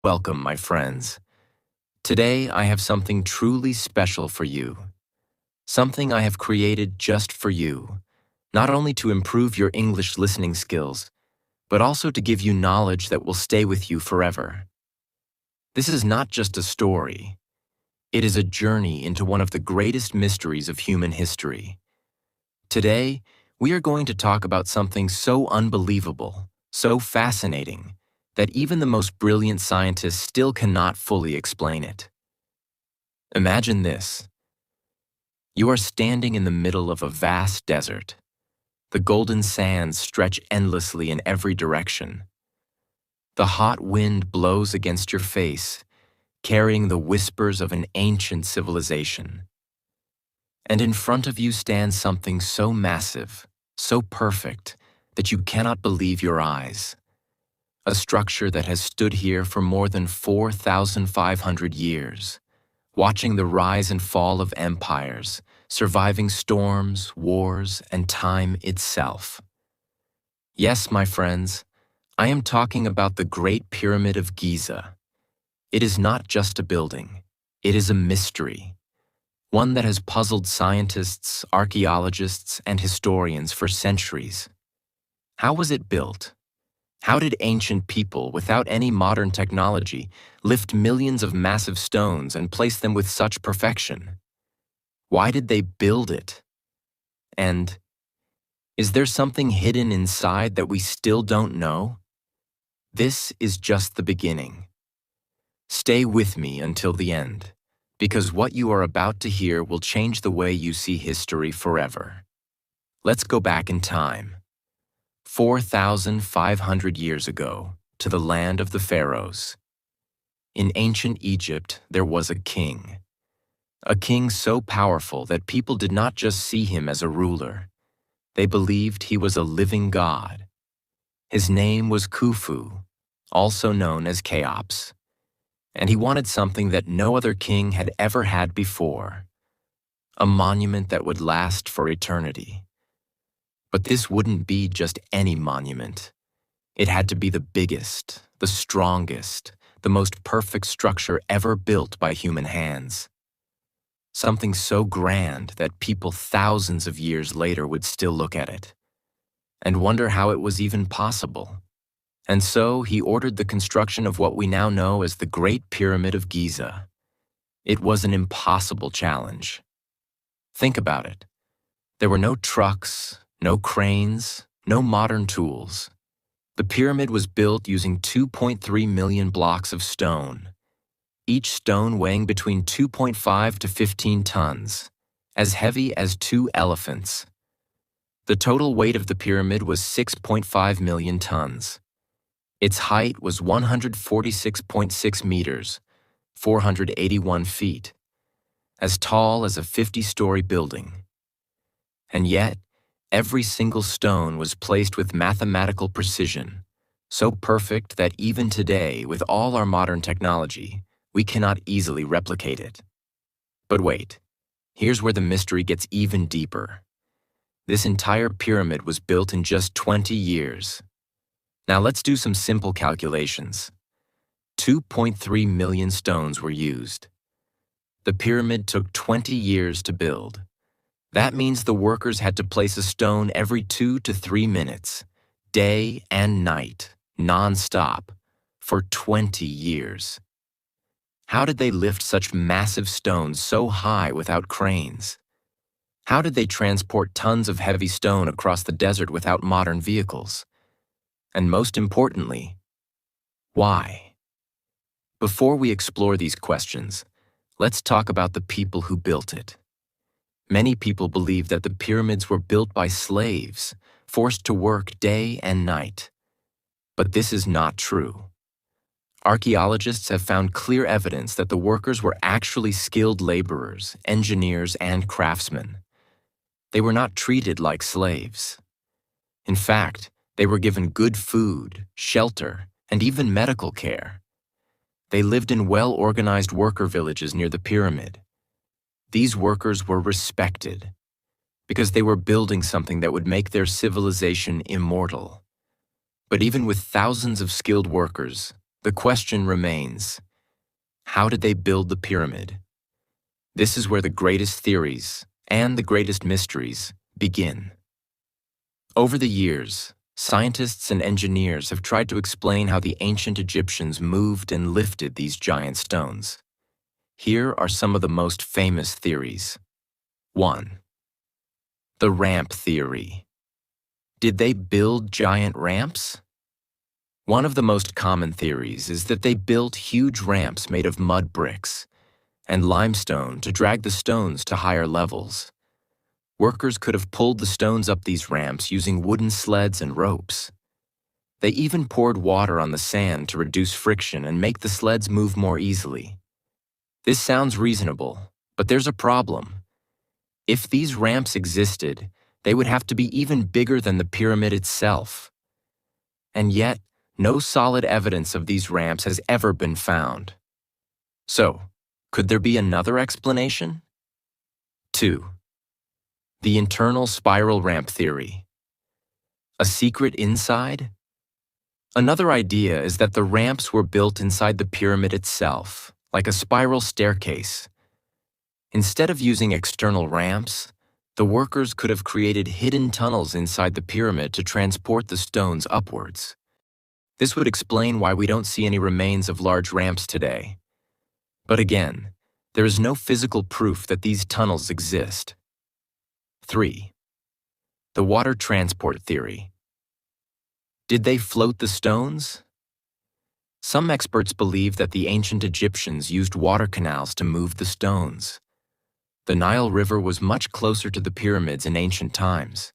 Welcome, my friends. Today I have something truly special for you. Something I have created just for you, not only to improve your English listening skills, but also to give you knowledge that will stay with you forever. This is not just a story. It is a journey into one of the greatest mysteries of human history. Today, we are going to talk about something so unbelievable, so fascinating, that even the most brilliant scientists still cannot fully explain it. Imagine this. You are standing in the middle of a vast desert. The golden sands stretch endlessly in every direction. The hot wind blows against your face, carrying the whispers of an ancient civilization. And in front of you stands something so massive, so perfect, that you cannot believe your eyes. A structure that has stood here for more than 4,500 years, watching the rise and fall of empires, surviving storms, wars, and time itself. Yes, my friends, I am talking about the Great Pyramid of Giza. It is not just a building, it is a mystery, one that has puzzled scientists, archaeologists, and historians for centuries. How was it built? How did ancient people, without any modern technology, lift millions of massive stones and place them with such perfection? Why did they build it? And is there something hidden inside that we still don't know? This is just the beginning. Stay with me until the end, because what you are about to hear will change the way you see history forever. Let's go back in time. 4,500 years ago, to the land of the pharaohs. In ancient Egypt, there was a king so powerful that people did not just see him as a ruler. They believed he was a living god. His name was Khufu, also known as Cheops, and he wanted something that no other king had ever had before, a monument that would last for eternity. But this wouldn't be just any monument. It had to be the biggest, the strongest, the most perfect structure ever built by human hands. Something so grand that people thousands of years later would still look at it and wonder how it was even possible. And so he ordered the construction of what we now know as the Great Pyramid of Giza. It was an impossible challenge. Think about it. There were no trucks, no cranes, no modern tools. The pyramid was built using 2.3 million blocks of stone, each stone weighing between 2.5 to 15 tons, as heavy as 2 elephants. The total weight of the pyramid was 6.5 million tons. Its height was 146.6 meters, 481 feet, as tall as a 50-story building. And yet, every single stone was placed with mathematical precision, so perfect that even today, with all our modern technology, we cannot easily replicate it. But wait, here's where the mystery gets even deeper. This entire pyramid was built in just 20 years. Now let's do some simple calculations. 2.3 million stones were used. The pyramid took 20 years to build. That means the workers had to place a stone every 2 to 3 minutes, day and night, non-stop, for 20 years. How did they lift such massive stones so high without cranes? How did they transport tons of heavy stone across the desert without modern vehicles? And most importantly, why? Before we explore these questions, let's talk about the people who built it. Many people believe that the pyramids were built by slaves, forced to work day and night. But this is not true. Archaeologists have found clear evidence that the workers were actually skilled laborers, engineers, and craftsmen. They were not treated like slaves. In fact, they were given good food, shelter, and even medical care. They lived in well-organized worker villages near the pyramid. These workers were respected because they were building something that would make their civilization immortal. But even with thousands of skilled workers, The question remains, how did they build the pyramid? This is where the greatest theories and the greatest mysteries begin. Over the years, scientists and engineers have tried to explain how the ancient Egyptians moved and lifted these giant stones. Here are some of the most famous theories. 1. The ramp theory. Did they build giant ramps? One of the most common theories is that they built huge ramps made of mud bricks and limestone to drag the stones to higher levels. Workers could have pulled the stones up these ramps using wooden sleds and ropes. They even poured water on the sand to reduce friction and make the sleds move more easily. This sounds reasonable, but there's a problem. If these ramps existed, they would have to be even bigger than the pyramid itself. And yet, no solid evidence of these ramps has ever been found. So, could there be another explanation? 2. The internal spiral ramp theory. A secret inside? Another idea is that the ramps were built inside the pyramid itself, like a spiral staircase. Instead of using external ramps, the workers could have created hidden tunnels inside the pyramid to transport the stones upwards. This would explain why we don't see any remains of large ramps today. But again, there is no physical proof that these tunnels exist. 3. The water transport theory. Did they float the stones? Some experts believe that the ancient Egyptians used water canals to move the stones. The Nile River was much closer to the pyramids in ancient times.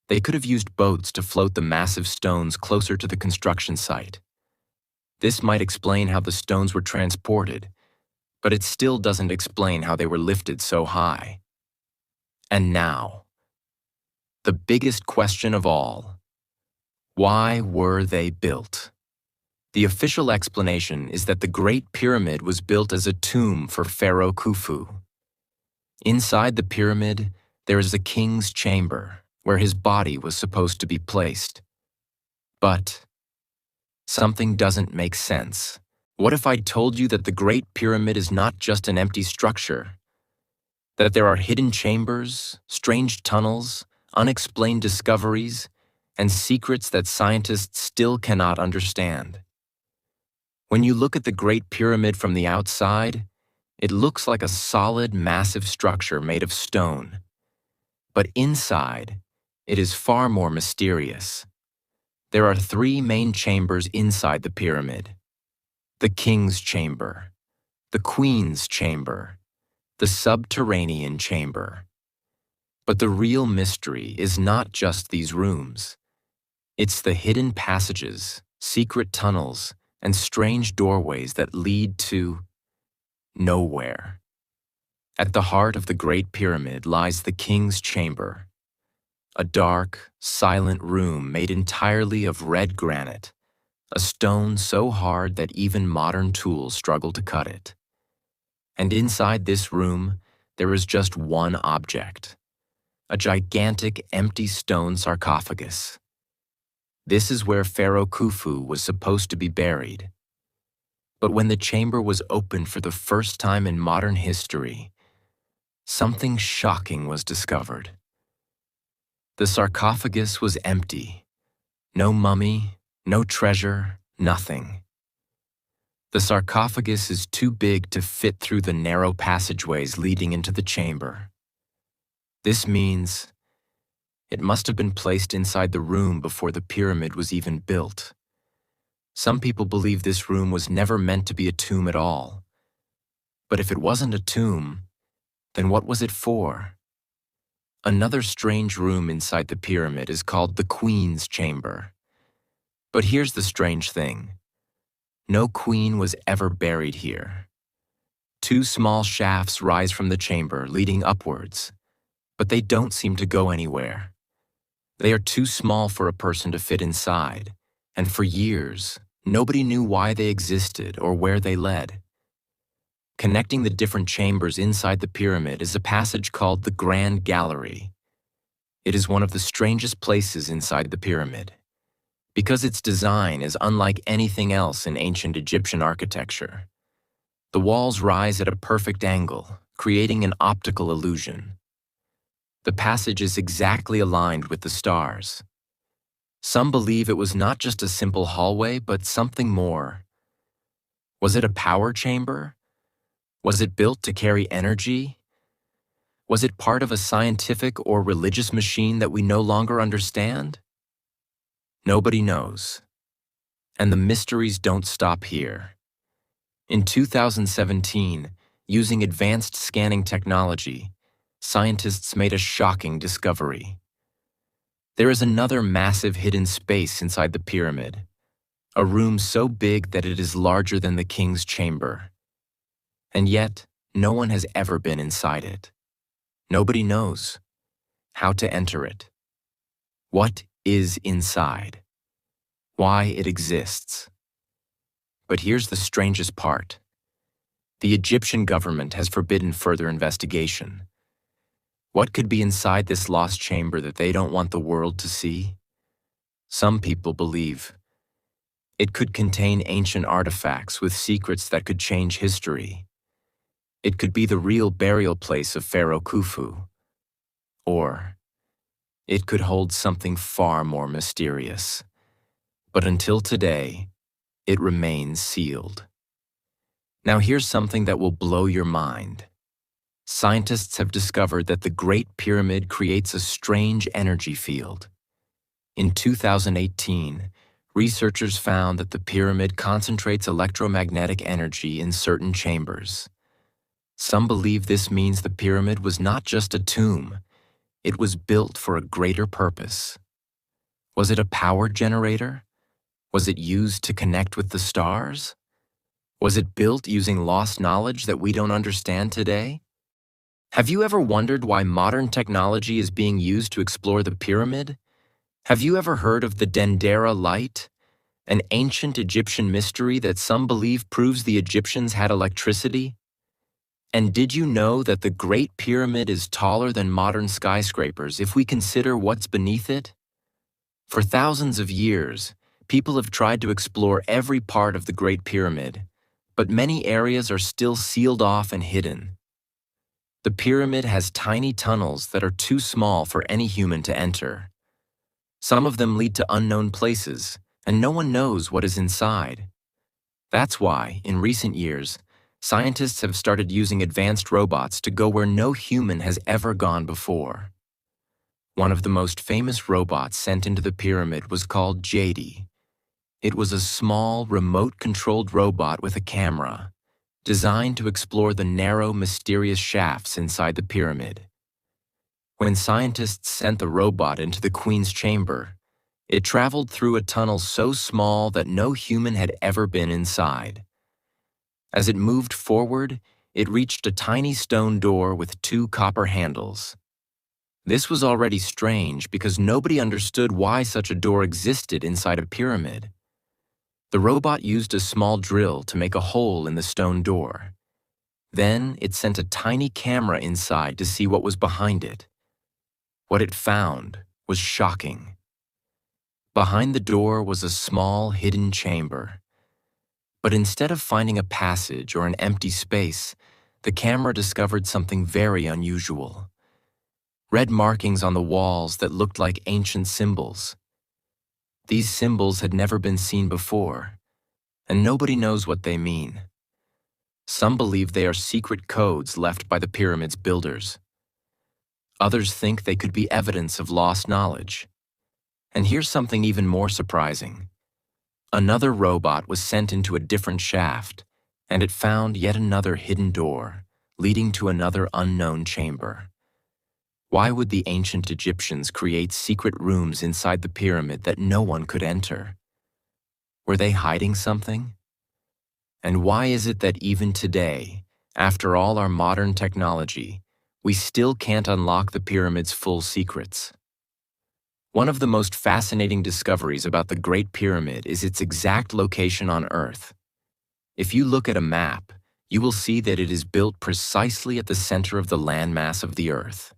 They could have used boats to float the massive stones closer to the construction site. This might explain how the stones were transported, but it still doesn't explain how they were lifted so high. And now, the biggest question of all. Why were they built? The official explanation is that the Great Pyramid was built as a tomb for Pharaoh Khufu. Inside the pyramid, there is a king's chamber where his body was supposed to be placed. But something doesn't make sense. What if I told you that the Great Pyramid is not just an empty structure? That there are hidden chambers, strange tunnels, unexplained discoveries, and secrets that scientists still cannot understand. When you look at the Great Pyramid from the outside, it looks like a solid, massive structure made of stone. But inside, it is far more mysterious. There are 3 main chambers inside the pyramid: the King's Chamber, the Queen's Chamber, the Subterranean Chamber. But the real mystery is not just these rooms. It's the hidden passages, secret tunnels, and strange doorways that lead to nowhere. At the heart of the Great Pyramid lies the King's Chamber, a dark, silent room made entirely of red granite, a stone so hard that even modern tools struggle to cut it. And inside this room, there is just one object: a gigantic empty stone sarcophagus. This is where Pharaoh Khufu was supposed to be buried. But when the chamber was opened for the first time in modern history, something shocking was discovered. The sarcophagus was empty. No mummy, no treasure, nothing. The sarcophagus is too big to fit through the narrow passageways leading into the chamber. This means it must have been placed inside the room before the pyramid was even built. Some people believe this room was never meant to be a tomb at all. But if it wasn't a tomb, then what was it for? Another strange room inside the pyramid is called the Queen's Chamber. But here's the strange thing. No queen was ever buried here. 2 small shafts rise from the chamber, leading upwards, but they don't seem to go anywhere. They are too small for a person to fit inside, and for years, nobody knew why they existed or where they led. Connecting the different chambers inside the pyramid is a passage called the Grand Gallery. It is one of the strangest places inside the pyramid. Because its design is unlike anything else in ancient Egyptian architecture. The walls rise at a perfect angle, creating an optical illusion. The passage is exactly aligned with the stars. Some believe it was not just a simple hallway, but something more. Was it a power chamber? Was it built to carry energy? Was it part of a scientific or religious machine that we no longer understand? Nobody knows. And the mysteries don't stop here. In 2017, using advanced scanning technology, scientists made a shocking discovery. There is another massive hidden space inside the pyramid, a room so big that it is larger than the king's chamber. And yet, no one has ever been inside it. Nobody knows how to enter it, what is inside, why it exists. But here's the strangest part. The Egyptian government has forbidden further investigation. What could be inside this lost chamber that they don't want the world to see? Some people believe it could contain ancient artifacts with secrets that could change history. It could be the real burial place of Pharaoh Khufu. Or it could hold something far more mysterious. But until today, it remains sealed. Now here's something that will blow your mind. Scientists have discovered that the Great Pyramid creates a strange energy field. In 2018, researchers found that the pyramid concentrates electromagnetic energy in certain chambers. Some believe this means the pyramid was not just a tomb, it was built for a greater purpose. Was it a power generator? Was it used to connect with the stars? Was it built using lost knowledge that we don't understand today? Have you ever wondered why modern technology is being used to explore the pyramid? Have you ever heard of the Dendera light, an ancient Egyptian mystery that some believe proves the Egyptians had electricity? And did you know that the Great Pyramid is taller than modern skyscrapers if we consider what's beneath it? For thousands of years, people have tried to explore every part of the Great Pyramid, but many areas are still sealed off and hidden. The pyramid has tiny tunnels that are too small for any human to enter. Some of them lead to unknown places, and no one knows what is inside. That's why, in recent years, scientists have started using advanced robots to go where no human has ever gone before. One of the most famous robots sent into the pyramid was called JD. It was a small, remote-controlled robot with a camera, designed to explore the narrow, mysterious shafts inside the pyramid. When scientists sent the robot into the Queen's chamber, it traveled through a tunnel so small that no human had ever been inside. As it moved forward, it reached a tiny stone door with 2 copper handles. This was already strange because nobody understood why such a door existed inside a pyramid. The robot used a small drill to make a hole in the stone door. Then it sent a tiny camera inside to see what was behind it. What it found was shocking. Behind the door was a small, hidden chamber. But instead of finding a passage or an empty space, the camera discovered something very unusual. Red markings on the walls that looked like ancient symbols. These symbols had never been seen before, and nobody knows what they mean. Some believe they are secret codes left by the pyramid's builders. Others think they could be evidence of lost knowledge. And here's something even more surprising. Another robot was sent into a different shaft, and it found yet another hidden door, leading to another unknown chamber. Why would the ancient Egyptians create secret rooms inside the pyramid that no one could enter? Were they hiding something? And why is it that even today, after all our modern technology, we still can't unlock the pyramid's full secrets? One of the most fascinating discoveries about the Great Pyramid is its exact location on Earth. If you look at a map, you will see that it is built precisely at the center of the landmass of the Earth.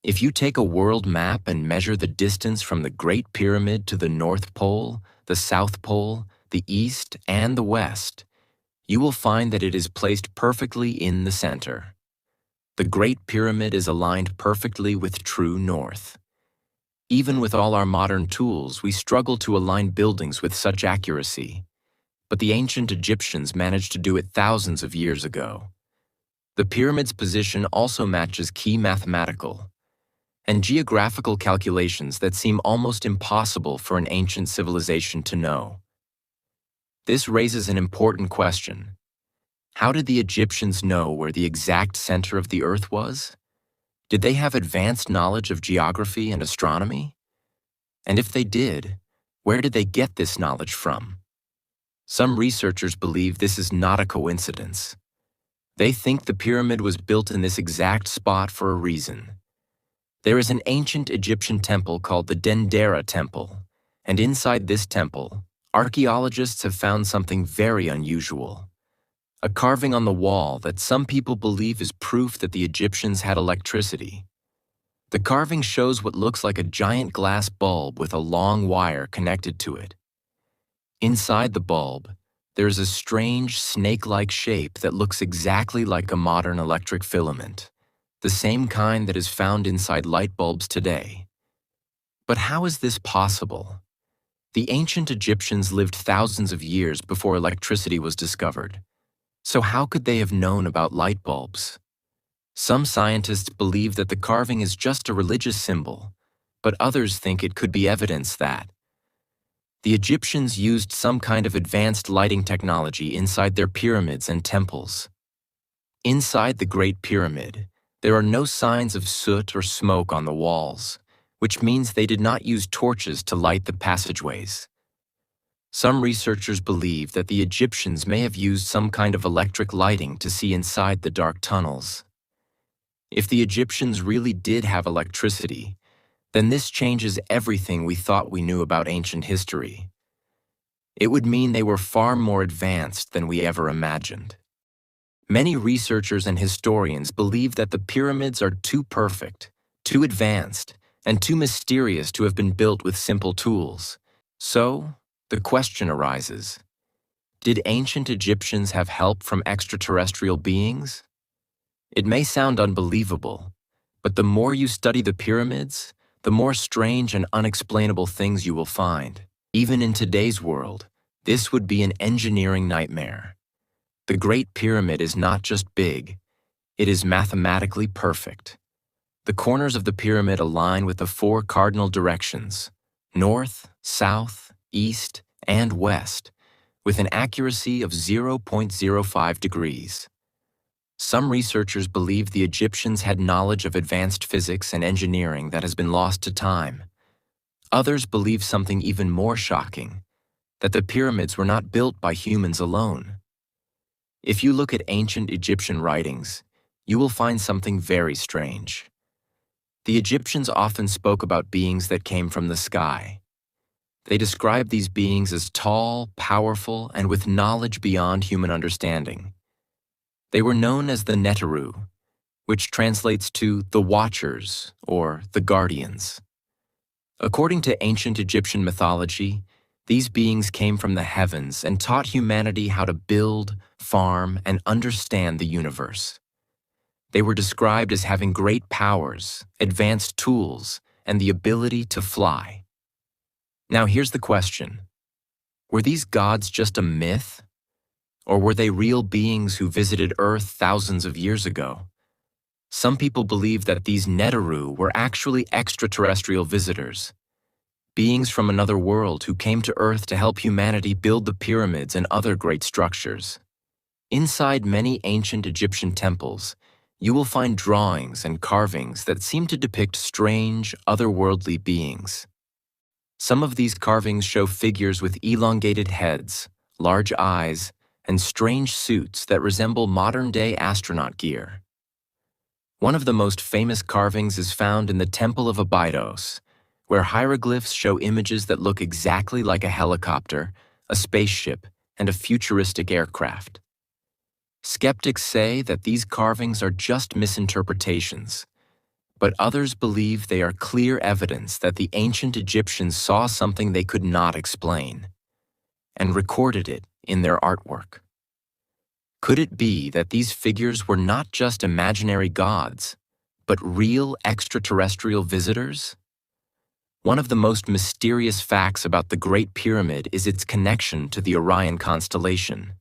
If you take a world map and measure the distance from the Great Pyramid to the North Pole, the South Pole, the East, and the West, you will find that it is placed perfectly in the center. The Great Pyramid is aligned perfectly with true north. Even with all our modern tools, we struggle to align buildings with such accuracy. But the ancient Egyptians managed to do it thousands of years ago. The pyramid's position also matches key mathematical and geographical calculations that seem almost impossible for an ancient civilization to know. This raises an important question. How did the Egyptians know where the exact center of the Earth was? Did they have advanced knowledge of geography and astronomy? And if they did, where did they get this knowledge from? Some researchers believe this is not a coincidence. They think the pyramid was built in this exact spot for a reason. There is an ancient Egyptian temple called the Dendera Temple, and inside this temple, archaeologists have found something very unusual. A carving on the wall that some people believe is proof that the Egyptians had electricity. The carving shows what looks like a giant glass bulb with a long wire connected to it. Inside the bulb, there is a strange snake-like shape that looks exactly like a modern electric filament, the same kind that is found inside light bulbs today. But how is this possible? The ancient Egyptians lived thousands of years before electricity was discovered. So how could they have known about light bulbs? Some scientists believe that the carving is just a religious symbol, but others think it could be evidence that the Egyptians used some kind of advanced lighting technology inside their pyramids and temples. Inside the Great Pyramid, there are no signs of soot or smoke on the walls, which means they did not use torches to light the passageways. Some researchers believe that the Egyptians may have used some kind of electric lighting to see inside the dark tunnels. If the Egyptians really did have electricity, then this changes everything we thought we knew about ancient history. It would mean they were far more advanced than we ever imagined. Many researchers and historians believe that the pyramids are too perfect, too advanced, and too mysterious to have been built with simple tools. So, the question arises, did ancient Egyptians have help from extraterrestrial beings? It may sound unbelievable, but the more you study the pyramids, the more strange and unexplainable things you will find. Even in today's world, this would be an engineering nightmare. The Great Pyramid is not just big, it is mathematically perfect. The corners of the pyramid align with the 4 cardinal directions, north, south, east, and west, with an accuracy of 0.05 degrees. Some researchers believe the Egyptians had knowledge of advanced physics and engineering that has been lost to time. Others believe something even more shocking, that the pyramids were not built by humans alone. If you look at ancient Egyptian writings, you will find something very strange. The Egyptians often spoke about beings that came from the sky. They described these beings as tall, powerful, and with knowledge beyond human understanding. They were known as the Neteru, which translates to the Watchers or the Guardians. According to ancient Egyptian mythology, these beings came from the heavens and taught humanity how to build, farm, and understand the universe. They were described as having great powers, advanced tools, and the ability to fly. Now here's the question. Were these gods just a myth? Or were they real beings who visited Earth thousands of years ago? Some people believe that these Neteru were actually extraterrestrial visitors, beings from another world who came to Earth to help humanity build the pyramids and other great structures. Inside many ancient Egyptian temples, you will find drawings and carvings that seem to depict strange, otherworldly beings. Some of these carvings show figures with elongated heads, large eyes, and strange suits that resemble modern-day astronaut gear. One of the most famous carvings is found in the Temple of Abydos, where hieroglyphs show images that look exactly like a helicopter, a spaceship, and a futuristic aircraft. Skeptics say that these carvings are just misinterpretations, but others believe they are clear evidence that the ancient Egyptians saw something they could not explain and recorded it in their artwork. Could it be that these figures were not just imaginary gods, but real extraterrestrial visitors? One of the most mysterious facts about the Great Pyramid is its connection to the Orion constellation.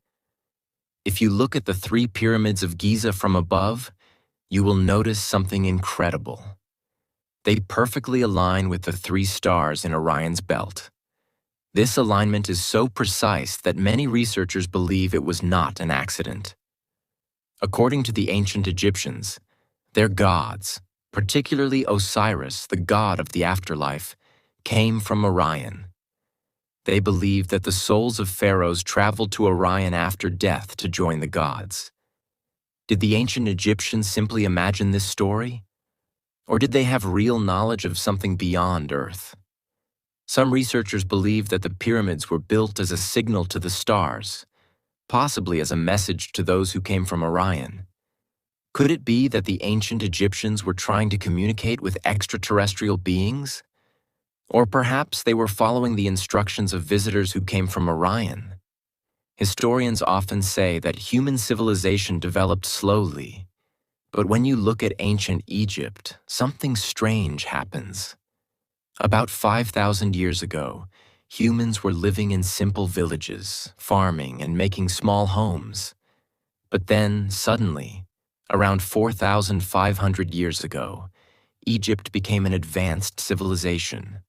If you look at the three pyramids of Giza from above, you will notice something incredible. They perfectly align with the three stars in Orion's belt. This alignment is so precise that many researchers believe it was not an accident. According to the ancient Egyptians, their gods, particularly Osiris, the god of the afterlife, came from Orion. They believed that the souls of pharaohs traveled to Orion after death to join the gods. Did the ancient Egyptians simply imagine this story? Or did they have real knowledge of something beyond Earth? Some researchers believe that the pyramids were built as a signal to the stars, possibly as a message to those who came from Orion. Could it be that the ancient Egyptians were trying to communicate with extraterrestrial beings? Or perhaps they were following the instructions of visitors who came from Orion? Historians often say that human civilization developed slowly, but when you look at ancient Egypt, something strange happens. About 5,000 years ago, humans were living in simple villages, farming and making small homes. But then, suddenly, around 4,500 years ago, Egypt became an advanced civilization,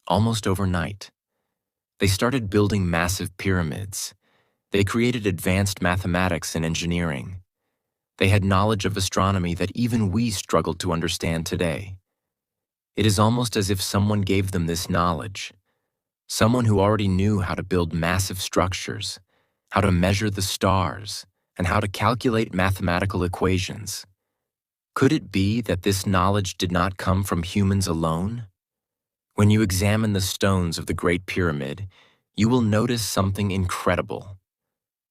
almost overnight. They started building massive pyramids. They created advanced mathematics and engineering. They had knowledge of astronomy that even we struggle to understand today. It is almost as if someone gave them this knowledge, someone who already knew how to build massive structures, how to measure the stars, and how to calculate mathematical equations. Could it be that this knowledge did not come from humans alone? When you examine the stones of the Great Pyramid, you will notice something incredible.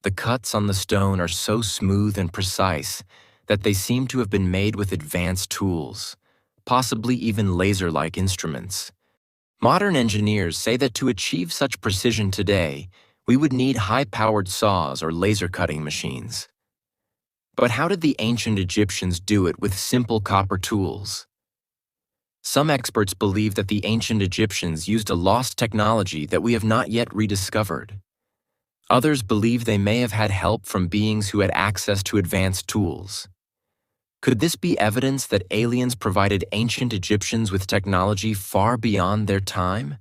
The cuts on the stone are so smooth and precise that they seem to have been made with advanced tools, possibly even laser-like instruments. Modern engineers say that to achieve such precision today, we would need high-powered saws or laser cutting machines. But how did the ancient Egyptians do it with simple copper tools? Some experts believe that the ancient Egyptians used a lost technology that we have not yet rediscovered. Others believe they may have had help from beings who had access to advanced tools. Could this be evidence that aliens provided ancient Egyptians with technology far beyond their time?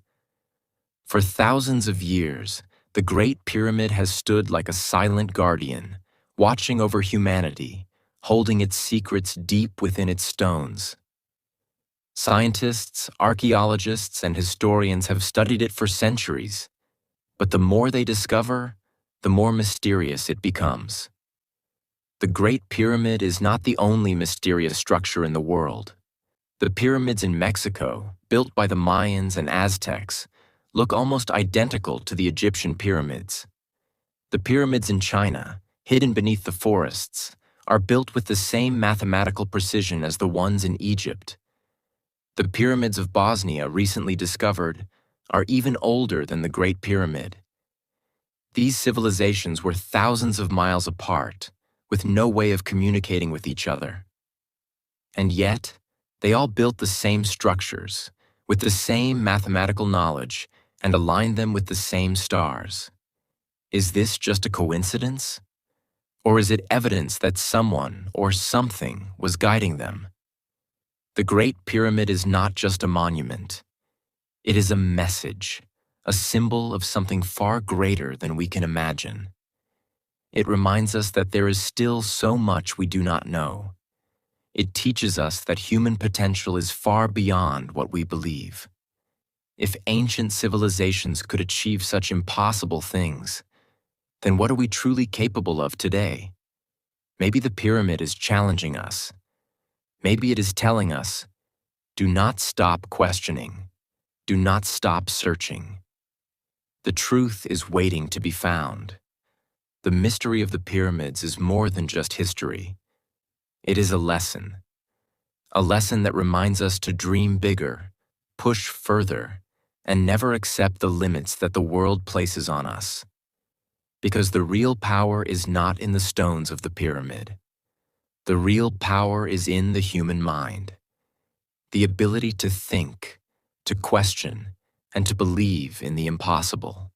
For thousands of years, the Great Pyramid has stood like a silent guardian, watching over humanity, holding its secrets deep within its stones. Scientists, archaeologists, and historians have studied it for centuries, but the more they discover, the more mysterious it becomes. The Great Pyramid is not the only mysterious structure in the world. The pyramids in Mexico, built by the Mayans and Aztecs, look almost identical to the Egyptian pyramids. The pyramids in China, hidden beneath the forests, are built with the same mathematical precision as the ones in Egypt. The pyramids of Bosnia, recently discovered, are even older than the Great Pyramid. These civilizations were thousands of miles apart, with no way of communicating with each other. And yet, they all built the same structures, with the same mathematical knowledge, and aligned them with the same stars. Is this just a coincidence? Or is it evidence that someone or something was guiding them? The Great Pyramid is not just a monument. It is a message, a symbol of something far greater than we can imagine. It reminds us that there is still so much we do not know. It teaches us that human potential is far beyond what we believe. If ancient civilizations could achieve such impossible things, then what are we truly capable of today? Maybe the pyramid is challenging us. Maybe it is telling us, do not stop questioning. Do not stop searching. The truth is waiting to be found. The mystery of the pyramids is more than just history. It is a lesson A lesson that reminds us to dream bigger, push further, and never accept the limits that the world places on us. Because the real power is not in the stones of the pyramid. The real power is in the human mind. The ability to think, to question, and to believe in the impossible.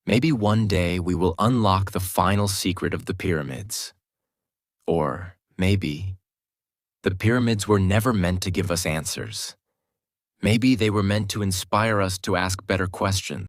Maybe one day we will unlock the final secret of the pyramids. Or maybe the pyramids were never meant to give us answers. Maybe they were meant to inspire us to ask better questions.